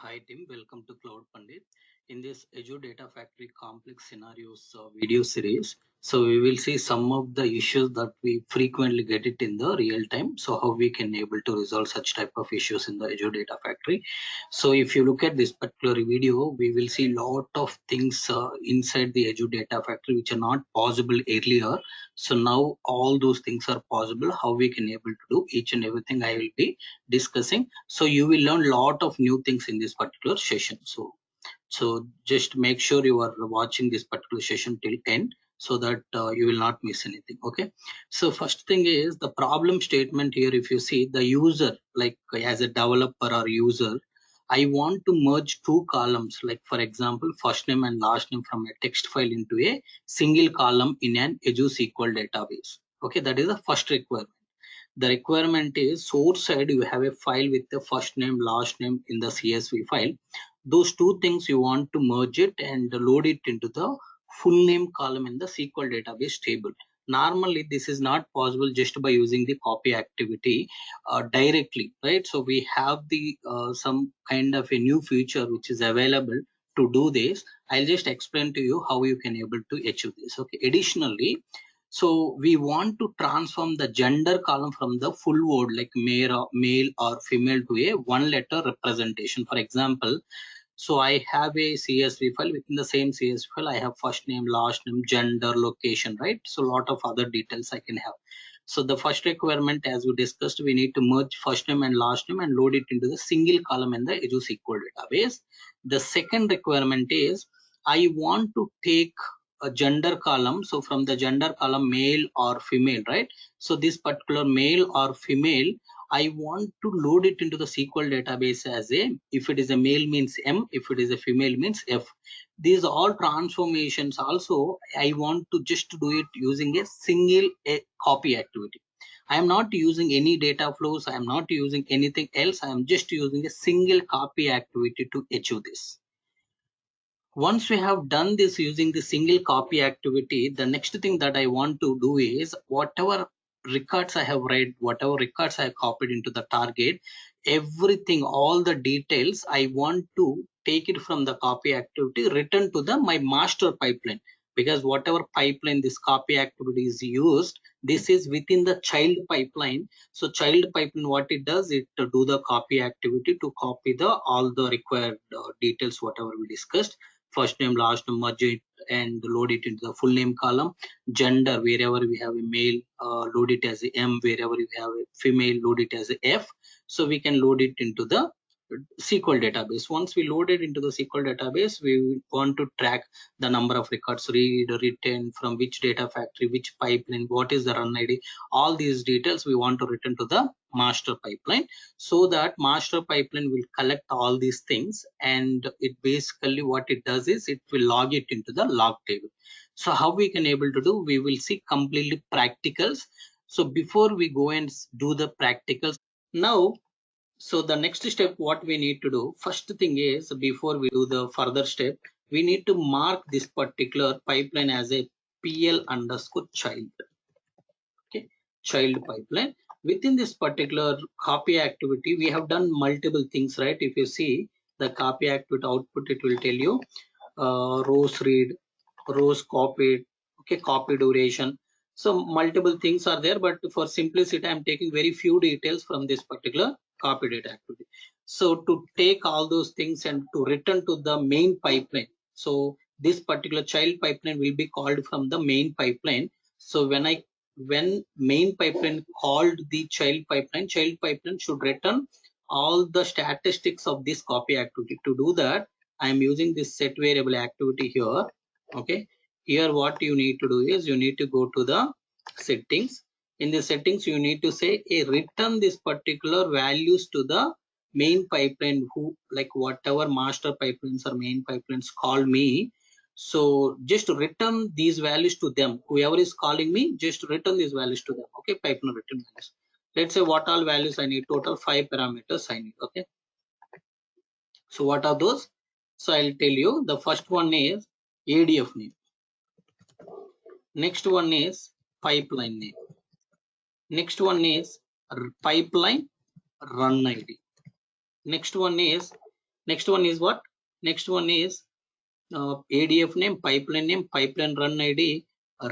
Hi Tim, welcome to Cloud Pandit. In this Azure Data Factory complex scenarios video series, so we will see some of the issues that we frequently get it in the real time. So how we can able to resolve such type of issues in the Azure Data Factory. So if you look at this particular video, we will see lot of things inside the Azure Data Factory which are not possible earlier. So now all those things are possible. How we can able to do each and everything I will be discussing. So you will learn lot of new things in this particular session. So just make sure you are watching this particular session till end so that you will not miss anything. Okay, so first thing is the problem statement here. If you see the user, like as a developer or user, I want to merge two columns, like for example first name and last name from a text file into a single column in an Azure SQL database. Okay, that is the first requirement. The requirement is source side you have a file with the first name last name in the CSV file. Those two things you want to merge it and load it into the full name column in the SQL database table. Normally this is not possible just by using the copy activity directly, right? So we have the some kind of a new feature which is available to do this. I'll just explain to you how you can able to achieve this. Okay, additionally, so we want to transform the gender column from the full word like male or female to a one letter representation. For example, so I have a CSV file. Within the same CSV file, I have first name, last name, gender, location, right? So a lot of other details I can have. So the first requirement, as we discussed, we need to merge first name and last name and load it into the single column in the Azure SQL database. The second requirement is I want to take a gender column. So from the gender column, male or female, right? So this particular male or female, I want to load it into the SQL database as a, if it is a male means M, if it is a female means F. These all transformations also, I want to just do it using a single copy activity. I am not using any data flows. I am not using anything else. I am just using a single copy activity to achieve this. Once we have done this using the single copy activity, the next thing that I want to do is whatever records I have read, whatever records I have copied into the target, everything, all the details, I want to take it from the copy activity, return to the my master pipeline. Because whatever pipeline this copy activity is used, this is within the child pipeline. So child pipeline, what it does, it to do the copy activity to copy the all the required details, whatever we discussed, first name, last name, merge it and load it into the full name column. Gender, wherever we have a male, load it as a M, wherever we have a female, load it as a F. So we can load it into the SQL database. Once we load it into the SQL database, we want to track the number of records read, written, from which data factory, which pipeline, what is the run ID, all these details we want to return to the master pipeline, so that master pipeline will collect all these things, and it basically what it does is it will log it into the log table. So how we can able to do, we will see completely practicals. So before we go and do the practicals now, so the next step, what we need to do, first thing is before we do the further step, we need to mark this particular pipeline as a PL underscore child. Okay, child pipeline. Within this particular copy activity, we have done multiple things, right? If you see the copy activity output, it will tell you rows read, rows copied, okay, copy duration. So multiple things are there, but for simplicity, I'm taking very few details from this particular copy data activity. So to take all those things and to return to the main pipeline, so this particular child pipeline will be called from the main pipeline. So when main pipeline called the child pipeline should return all the statistics of this copy activity. To do that, I am using this set variable activity here. Okay, here what you need to do is you need to go to the settings. In the settings, you need to say a return this particular values to the main pipeline, who, like whatever master pipelines or main pipelines call me. So just return these values to them. Whoever is calling me, just return these values to them. Okay, pipeline return values. Let's say what all values I need. Total 5 parameters I need. Okay. So what are those? So I'll tell you. The first one is ADF name. Next one is pipeline name. Next one is pipeline run ID. Next one is Next one is what? Next one is ADF name, pipeline run ID,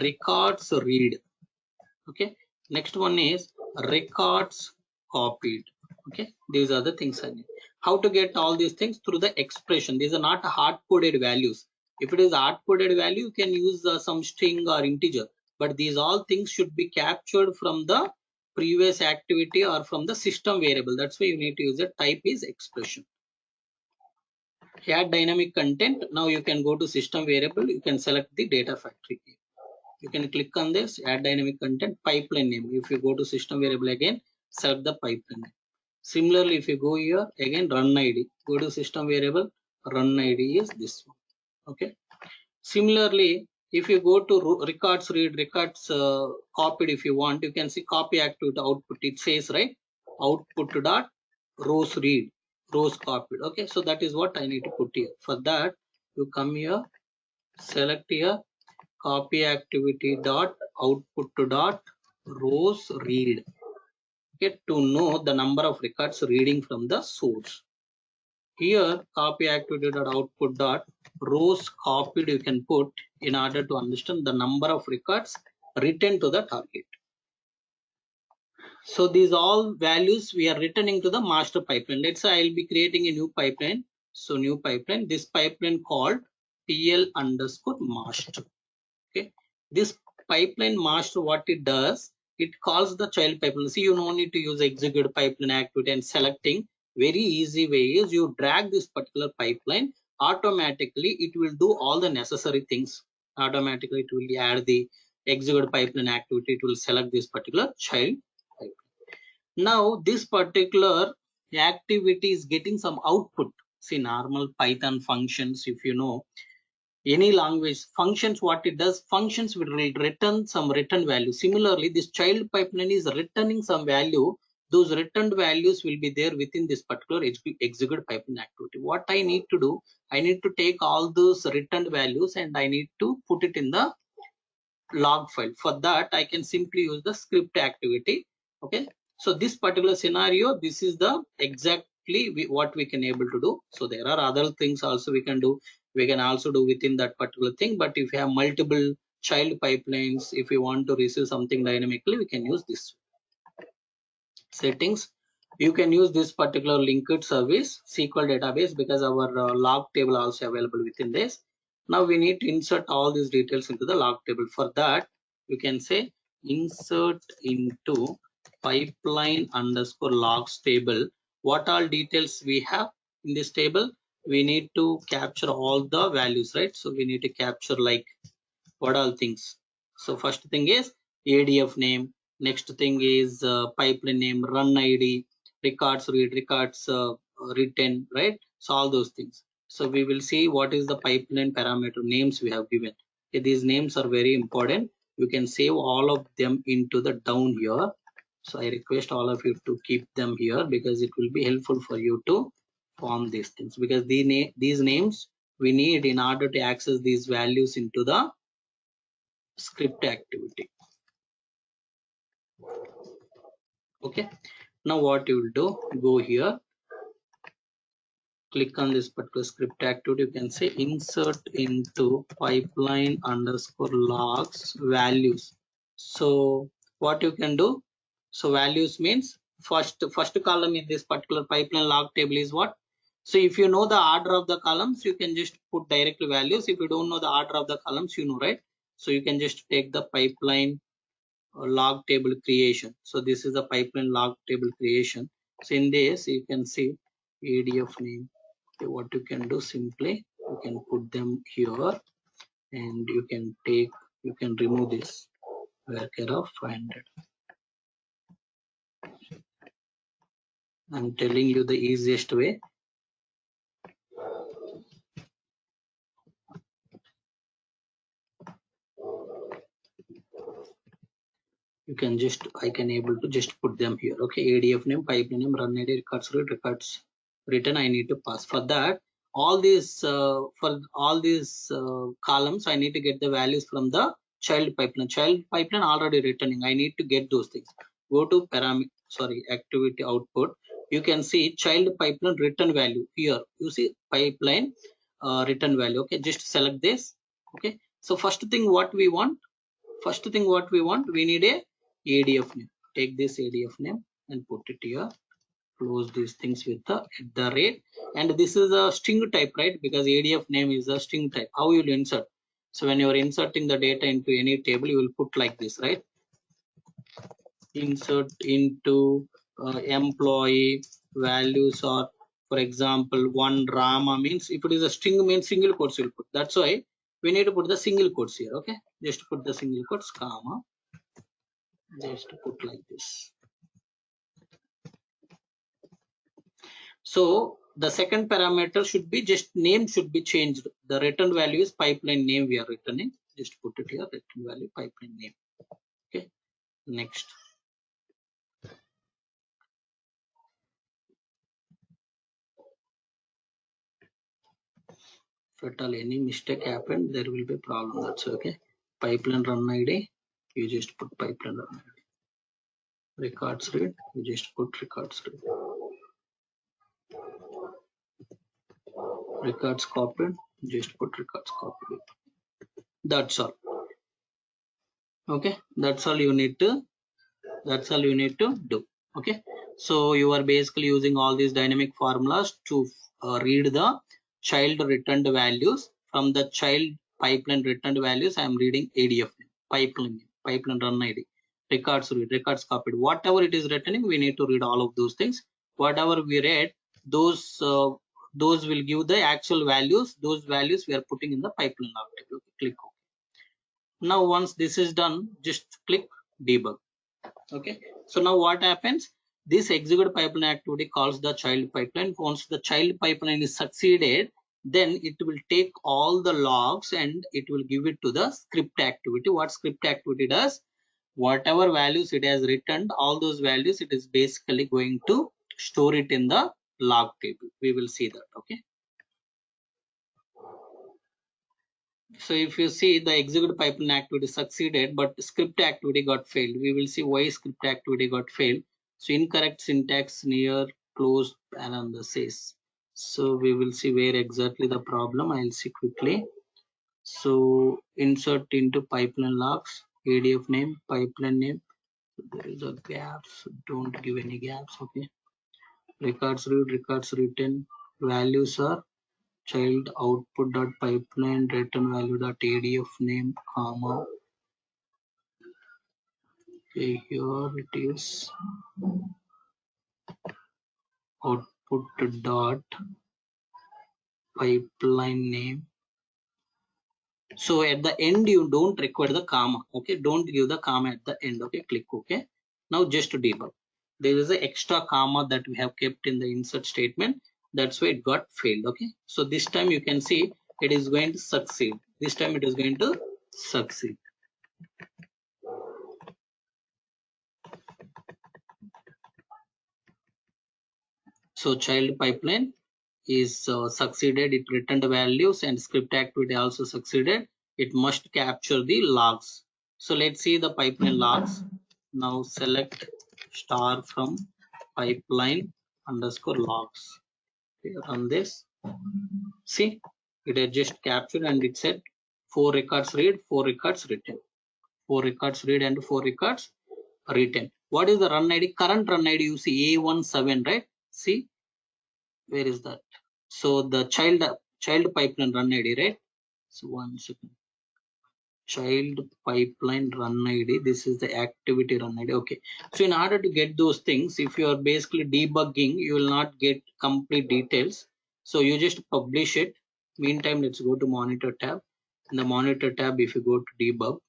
records read. Okay. Next one is records copied. Okay. These are the things I need. How to get all these things? Through the expression. These are not hard coded values. If it is hard coded value, you can use some string or integer. But these all things should be captured from the previous activity or from the system variable. That's why you need to use a type is expression. Add dynamic content. Now you can go to system variable. You can select the data factory. You can click on this, add dynamic content, pipeline name. If you go to system variable again, select the pipeline name. Similarly, if you go here again, run ID, go to system variable, run ID is this one. Okay. Similarly, if you go to records read, records copied, if you want, you can see copy activity output. It says, right, output dot rows read, rows copied. Okay, so that is what I need to put here. For that, you come here, select here, copy activity dot output dot rows read. Okay, to know the number of records reading from the source. Here, copy activity dot output dot rows copied you can put in order to understand the number of records written to the target. So these all values we are returning to the master pipeline. Let's say I'll be creating a new pipeline. So new pipeline, this pipeline called TL underscore master. Okay, this pipeline master, what it does, it calls the child pipeline. See, you no need to use execute pipeline activity and selecting. Very easy way is you drag this particular pipeline, automatically it will do all the necessary things. Automatically it will add the execute pipeline activity, it will select this particular child pipeline. Now this particular activity is getting some output. See, normal Python functions, if you know any language functions, what it does, functions will return some return value. Similarly, this child pipeline is returning some value. Those returned values will be there within this particular execute pipeline activity. What I need to do, I need to take all those returned values and I need to put it in the log file. For that, I can simply use the script activity. Okay, so this particular scenario, this is the exactly what we can able to do. So there are other things also we can do. We can also do within that particular thing. But if you have multiple child pipelines, if you want to receive something dynamically, we can use this settings. You can use this particular linked service SQL database because our log table also available within this. Now we need to insert all these details into the log table. For that, you can say insert into pipeline underscore logs table. What all details we have in this table? We need to capture all the values, right? So we need to capture like what all things. So first thing is ADF name. Next thing is pipeline name, run ID, records read, records written, right? So all those things. So we will see what is the pipeline parameter names we have given. Okay, these names are very important. You can save all of them into the down here. So I request all of you to keep them here because it will be helpful for you to form these things, because these names we need in order to access these values into the script activity. Okay, now what you will do, go here, click on this particular script activity. You can say insert into pipeline underscore logs values. So what you can do, so values means first column in this particular pipeline log table is what. So if you know the order of the columns, you can just put directly values. If you don't know the order of the columns, you know, right? So you can just take the pipeline log table creation. So this is a pipeline log table creation. So in this you can see ADF name. Okay, what you can do, simply you can put them here and you can remove this varchar of 500. I'm telling you the easiest way. You can just, I can able to just put them here. Okay, ADF name, pipeline name, run ID, records read, records written. I need to pass. For that, all these columns, I need to get the values from the child pipeline. Child pipeline already returning. I need to get those things. Go to activity output. you can see child pipeline return value here. You see pipeline return value. Okay, just select this. Okay, so first thing what we want, we need a ADF name. Take this ADF name and put it here. Close these things with the rate, and this is a string type, right? Because ADF name is a string type. How you will insert? So when you are inserting the data into any table, you will put like this, right? Insert into employee values, or for example one Rama means, if it is a string means single quotes will put. That's why we need to put the single quotes here. Okay, just put the single quotes, comma, just put like this. So the second parameter should be just name should be changed. The return value is pipeline name we are returning. Just put it here, return value pipeline name. Okay, next. If at all any mistake happened, there will be a problem. That's okay. Pipeline run ID, you just put pipeline run ID. Records read, you just put records read. Records copied, just put records copied. That's all. Okay, that's all you need to do. Okay, so you are basically using all these dynamic formulas to read the child returned values. From the child pipeline returned values, I am reading ADF pipeline run ID, records read, records copied. Whatever it is returning, we need to read all of those things. Whatever we read, those will give the actual values. Those values we are putting in the pipeline log table. Click OK. Now once this is done, just click debug. Okay, so now what happens? This execute pipeline activity calls the child pipeline. Once the child pipeline is succeeded, then it will take all the logs and it will give it to the script activity. What script activity does? Whatever values it has returned, all those values it is basically going to store it in the log table. We will see that. Okay, so if you see the execute pipeline activity succeeded, but script activity got failed. We will see why script activity got failed. So incorrect syntax near close parenthesis. So we will see where exactly the problem. I'll see quickly. So insert into pipeline logs, ADF name, pipeline name. There is a gaps. Don't give any gaps. Okay. Records read, records written. Values are child output dot pipeline return value dot ADF name, comma. Okay, here it is output dot pipeline name. So at the end you don't require the comma. Okay, don't give the comma at the end. Okay, click OK. Now just to debug, there is an extra comma that we have kept in the insert statement. That's why it got failed. Okay, so this time you can see it is going to succeed. This time it is going to succeed. So child pipeline is succeeded. It returned values and script activity also succeeded. It must capture the logs. So let's see the pipeline logs. Now select star from pipeline underscore logs. Okay, run this. See, it had just captured and it said 4 records read, 4 records written, 4 records read and 4 records written. What is the run ID? Current run ID you see A17, right? See, where is that? So the child pipeline run ID, right? So one second. Child pipeline run ID. This is the activity run ID. Okay. So in order to get those things, if you are basically debugging, you will not get complete details. So you just publish it. Meantime, let's go to monitor tab. In the monitor tab, if you go to debug,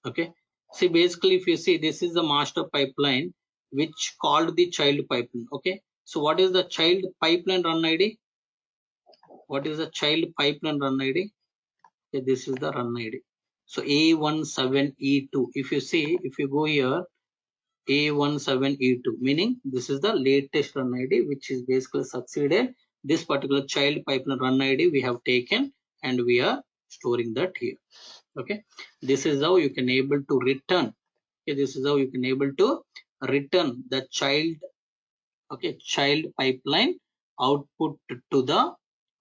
okay. See, basically, if you see, this is the master pipeline which called the child pipeline. Okay. So what is the child pipeline run ID? What is the child pipeline run ID? Okay, this is the run ID. So A17E2. If you see, if you go here, A17E2, meaning this is the latest run ID which is basically succeeded. This particular child pipeline run ID we have taken and we are storing that here. Okay, this is how you can able to return. Okay, this is how you can able to return the child Okay, child pipeline output to the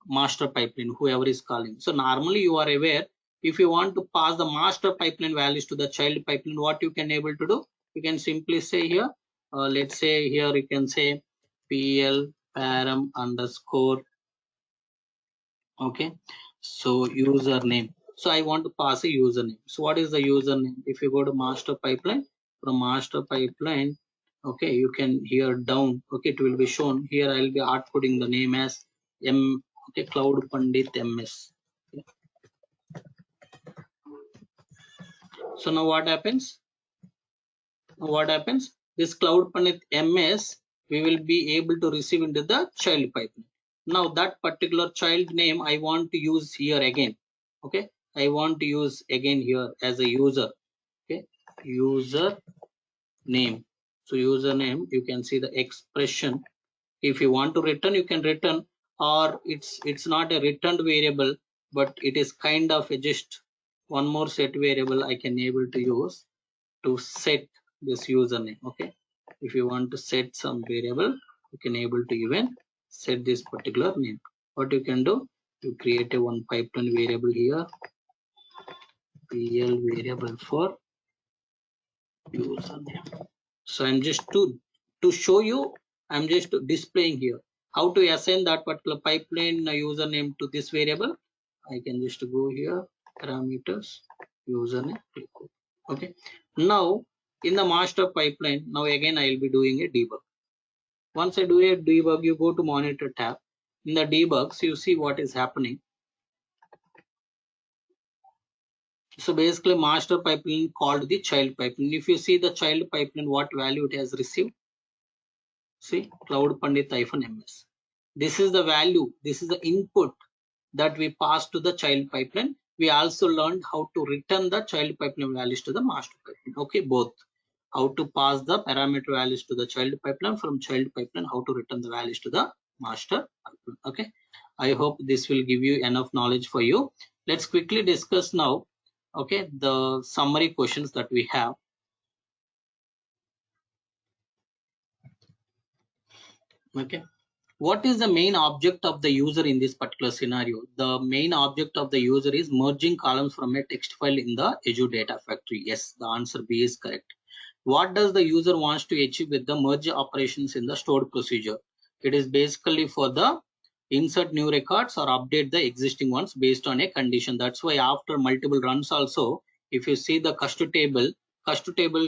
master pipeline, whoever is calling. So normally you are aware, if you want to pass the master pipeline values to the child pipeline, what you can able to do? You can simply say here, let's say here you can say pl param underscore, okay, so username. So I want to pass a username. So what is the username? If you go to master pipeline, from master pipeline, okay, you can here down, okay, it will be shown here. I'll be outputting the name as m, okay, Cloud Pandit ms. So now what happens? What happens? This Cloud Pandit ms we will be able to receive into the child pipeline. Now that particular child name I want to use here again. Okay, I want to use again here as a user. Okay, user name. So username, you can see the expression. If you want to return, you can return, or it's not a returned variable, but it is kind of a just one more set variable I can able to use to set this username. Okay, if you want to set some variable, you can able to even set this particular name. What you can do, you create a one pipeline variable here, pl variable for username. So I'm just to show you, I'm just displaying here how to assign that particular pipeline username to this variable. I can just go here, parameters, username, click. Okay, now in the master pipeline, now again I'll be doing a debug. Once I do a debug, you go to monitor tab. In the debugs, you see what is happening. So basically master pipeline called the child pipeline. If you see the child pipeline, what value it has received, see Cloud Pandit -ms. This is the value, this is the input that we pass to the child pipeline. We also learned how to return the child pipeline values to the master pipeline. Okay, both how to pass the parameter values to the child pipeline, from child pipeline how to return the values to the master pipeline. Okay, I hope this will give you enough knowledge for you. Let's quickly discuss now, okay, the summary questions that we have. Okay, what is the main object of the user in this particular scenario? The main object of the user is merging columns from a text file in the Azure Data Factory. Yes, the answer B is correct. What does the user wants to achieve with the merge operations in the stored procedure? It is basically for the insert new records or update the existing ones based on a condition. That's why after multiple runs also, if you see the custom table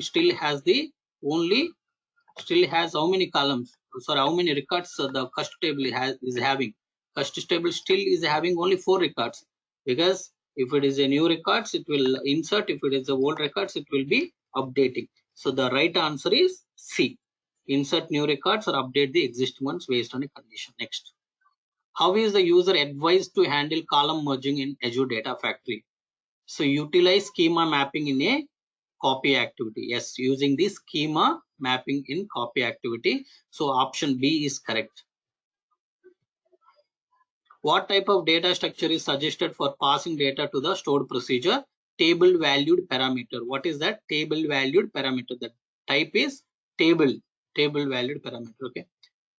still has the only, still has how many columns, sorry, how many records the custom table is having. Custom table still is having only 4 records, because if it is a new records it will insert, if it is a old records it will be updating. So the right answer is C, insert new records or update the existing ones based on a condition. Next, how is the user advised to handle column merging in Azure Data Factory? So utilize schema mapping in a copy activity. Yes, using the schema mapping in copy activity. So option B is correct. What type of data structure is suggested for passing data to the stored procedure? Table valued parameter. What is that? Table valued parameter. The type is table valued parameter. Okay.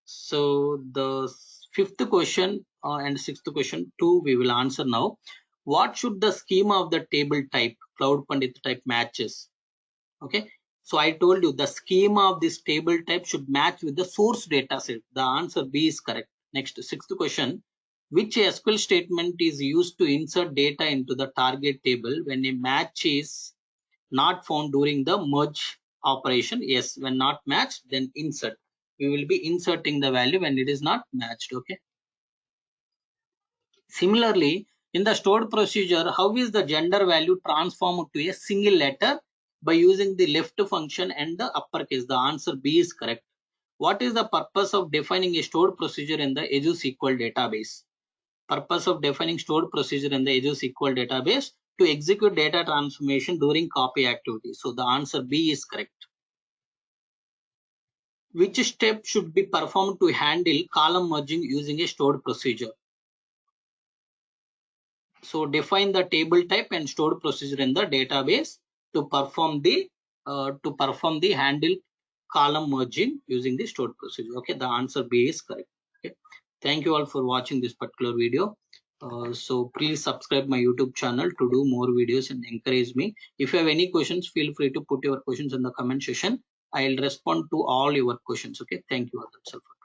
So the fifth question and sixth question two we will answer now. What should the schema of the table type, Cloud Pandit type matches? Okay, so I told you the schema of this table type should match with the source data set. The answer B is correct. Next, sixth question. Which SQL statement is used to insert data into the target table when a match is not found during the merge operation? Yes, when not matched, then insert. We will be inserting the value when it is not matched. Okay. Similarly, in the stored procedure, how is the gender value transformed to a single letter by using the left function and the uppercase? The answer B is correct. What is the purpose of defining a stored procedure in the Azure SQL database? Purpose of defining stored procedure in the Azure SQL database to execute data transformation during copy activity. So the answer B is correct. Which step should be performed to handle column merging using a stored procedure? So define the table type and stored procedure in the database to perform the handle column merging using the stored procedure. Okay, the answer B is correct. Okay, thank you all for watching this particular video. So please subscribe my YouTube channel to do more videos and encourage me. If you have any questions, feel free to put your questions in the comment section. I'll respond to all your questions. Okay, thank you all. That's all.